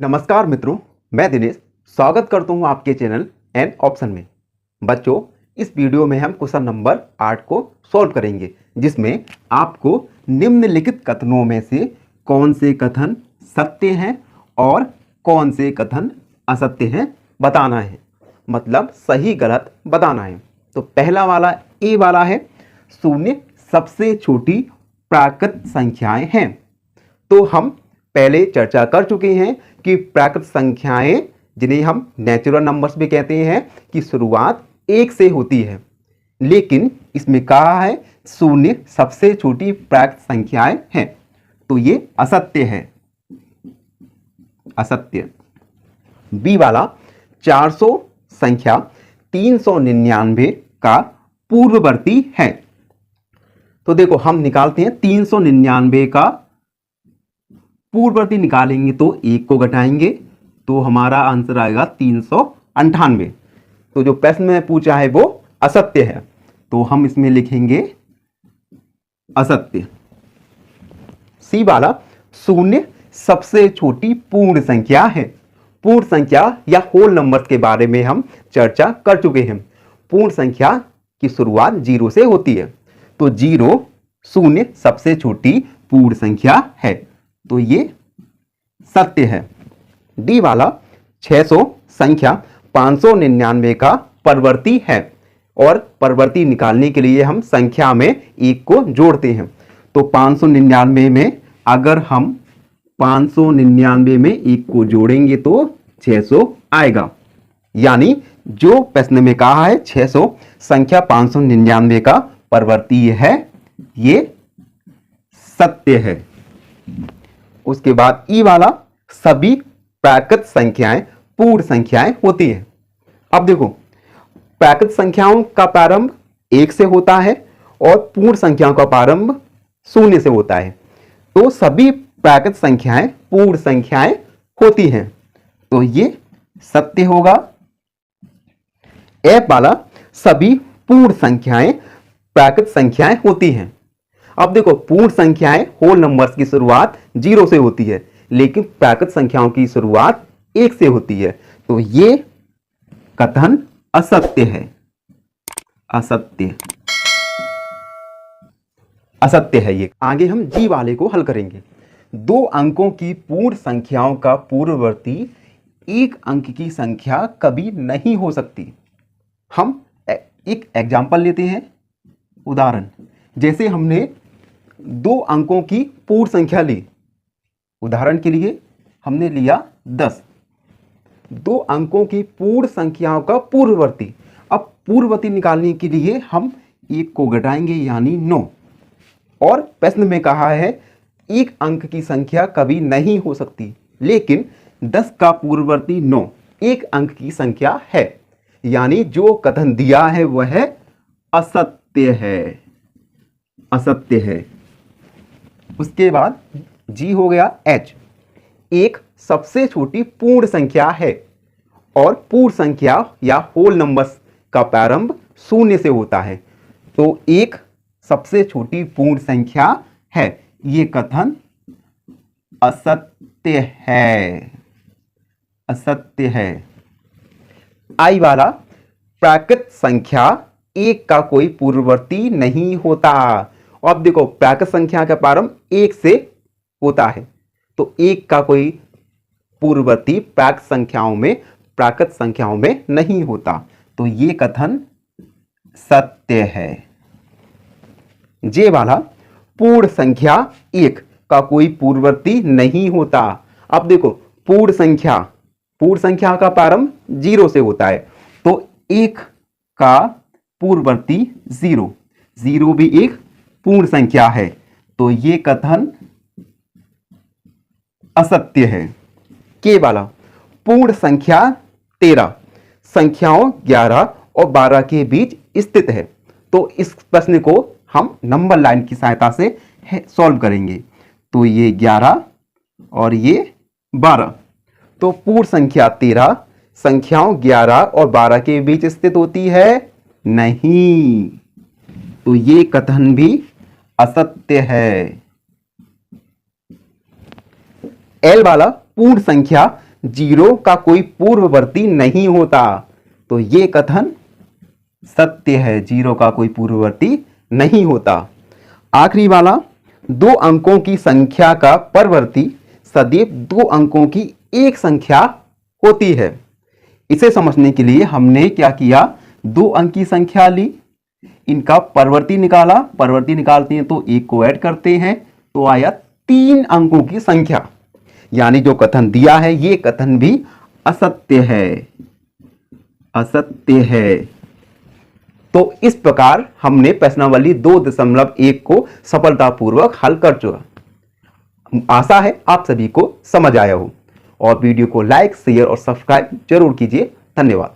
नमस्कार मित्रों, मैं दिनेश स्वागत करता हूं आपके चैनल एन ऑप्शन में। बच्चों, इस वीडियो में हम क्वेश्चन नंबर 8 को सॉल्व करेंगे, जिसमें आपको निम्नलिखित कथनों में से कौन से कथन सत्य हैं और कौन से कथन असत्य हैं बताना है। मतलब सही गलत बताना है। तो पहला वाला ए वाला है, शून्य सबसे छोटी प्राकृत संख्याएं हैं। तो हम पहले चर्चा कर चुके हैं कि प्राकृत संख्याएं, जिन्हें हम नेचुरल नंबर्स भी कहते हैं, की शुरुआत 1 से होती है। लेकिन इसमें कहा है शून्य सबसे छोटी प्राकृत संख्याएं हैं, तो ये असत्य है, असत्य। बी वाला 400 संख्या 399 का पूर्ववर्ती है। तो देखो, हम निकालते हैं 399 का पूर्ववर्ती निकालेंगे तो 1 को घटाएंगे तो हमारा आंसर आएगा 398। तो जो प्रश्न में पूछा है वो असत्य है, तो हम इसमें लिखेंगे असत्य। सी वाला शून्य सबसे छोटी पूर्ण संख्या है। पूर्ण संख्या या होल नंबर्स के बारे में हम चर्चा कर चुके हैं। पूर्ण संख्या की शुरुआत 0 से होती है, तो 0 शून्य सबसे छोटी पूर्ण संख्या है, तो ये सत्य है। डी वाला 600 संख्या 599 का परवर्ती है, और परवर्ती निकालने के लिए हम संख्या में 1 को जोड़ते हैं। तो 599 में अगर हम 599 में 1 को जोड़ेंगे तो 600 आएगा। यानी जो प्रश्न में कहा है 600 संख्या 599 का परवर्ती है, ये सत्य है। उसके बाद ई वाला सभी प्राकृत संख्याएं पूर्ण संख्याएं होती हैं। अब देखो, प्राकृत संख्याओं का प्रारंभ 1 से होता है और पूर्ण संख्याओं का प्रारंभ 0 से होता है, तो सभी प्राकृत संख्याएं पूर्ण संख्याएं होती हैं, तो ये सत्य होगा। एफ वाला सभी पूर्ण संख्याएं प्राकृत संख्याएं होती हैं। अब देखो, पूर्ण संख्याएं होल नंबर्स की शुरुआत 0 से होती है, लेकिन प्राकृत संख्याओं की शुरुआत 1 से होती है, तो ये कथन असत्य है, असत्य, असत्य है ये। आगे हम जी वाले को हल करेंगे। 2 अंकों की पूर्ण संख्याओं का पूर्ववर्ती 1 अंक की संख्या कभी नहीं हो सकती। हम एक एग्जाम्पल लेते हैं, उदाहरण। जैसे हमने 2 अंकों की पूर्ण संख्या ली, उदाहरण के लिए हमने लिया 10। 2 अंकों की पूर्ण संख्याओं का पूर्ववर्ती। अब पूर्ववर्ती निकालने के लिए हम 1 को घटाएंगे, यानी 9। और प्रश्न में कहा है 1 अंक की संख्या कभी नहीं हो सकती, लेकिन 10 का पूर्ववर्ती 9 1 अंक की संख्या है, यानी जो कथन दिया है वह असत्य है, असत्य है। उसके बाद जी हो गया एच। 1 सबसे छोटी पूर्ण संख्या है, और पूर्ण संख्या या होल नंबर्स का प्रारंभ 0 से होता है, तो 1 सबसे छोटी पूर्ण संख्या है, ये कथन असत्य है, असत्य है। आई वाला प्राकृत संख्या 1 का कोई पूर्ववर्ती नहीं होता। अब देखो, प्राकृत संख्या का प्रारंभ 1 से होता है, तो 1 का कोई पूर्ववर्ती प्राकृत संख्याओं में नहीं होता, तो ये कथन सत्य है। जे वाला पूर्ण संख्या 1 का कोई पूर्ववर्ती नहीं होता। अब देखो, पूर्ण संख्या का प्रारंभ 0 से होता है, तो 1 का पूर्ववर्ती 0, 0 भी एक पूर्ण संख्या है, तो ये कथन असत्य है। के वाला पूर्ण संख्या 13 संख्याओं 11 और 12 के बीच स्थित है, तो इस प्रश्न को हम नंबर लाइन की सहायता से सॉल्व करेंगे। तो ये 11 और ये 12, तो पूर्ण संख्या 13 संख्याओं 11 और 12 के बीच स्थित होती है नहीं, तो ये कथन भी असत्य है। एल वाला पूर्ण संख्या जीरो का कोई पूर्ववर्ती नहीं होता। तो ये कथन सत्य है, जीरो का कोई पूर्ववर्ती नहीं होता। आखिरी वाला, 2 अंकों की संख्या का परवर्ती सदैव 2 अंकों की एक संख्या होती है। इसे समझने के लिए हमने क्या किया, 2 अंक की संख्या ली, इनका परवर्ती निकाला, परवर्ती निकालते हैं तो 1 को ऐड करते हैं तो आया 3 अंकों की संख्या। यानी जो कथन दिया है ये कथन भी असत्य है, असत्य है। तो इस प्रकार हमने प्रश्नावली 2.1 को सफलतापूर्वक हल कर चुका। आशा है आप सभी को समझ आया हो, और वीडियो को लाइक, शेयर और सब्सक्राइब जरूर कीजिए। धन्यवाद।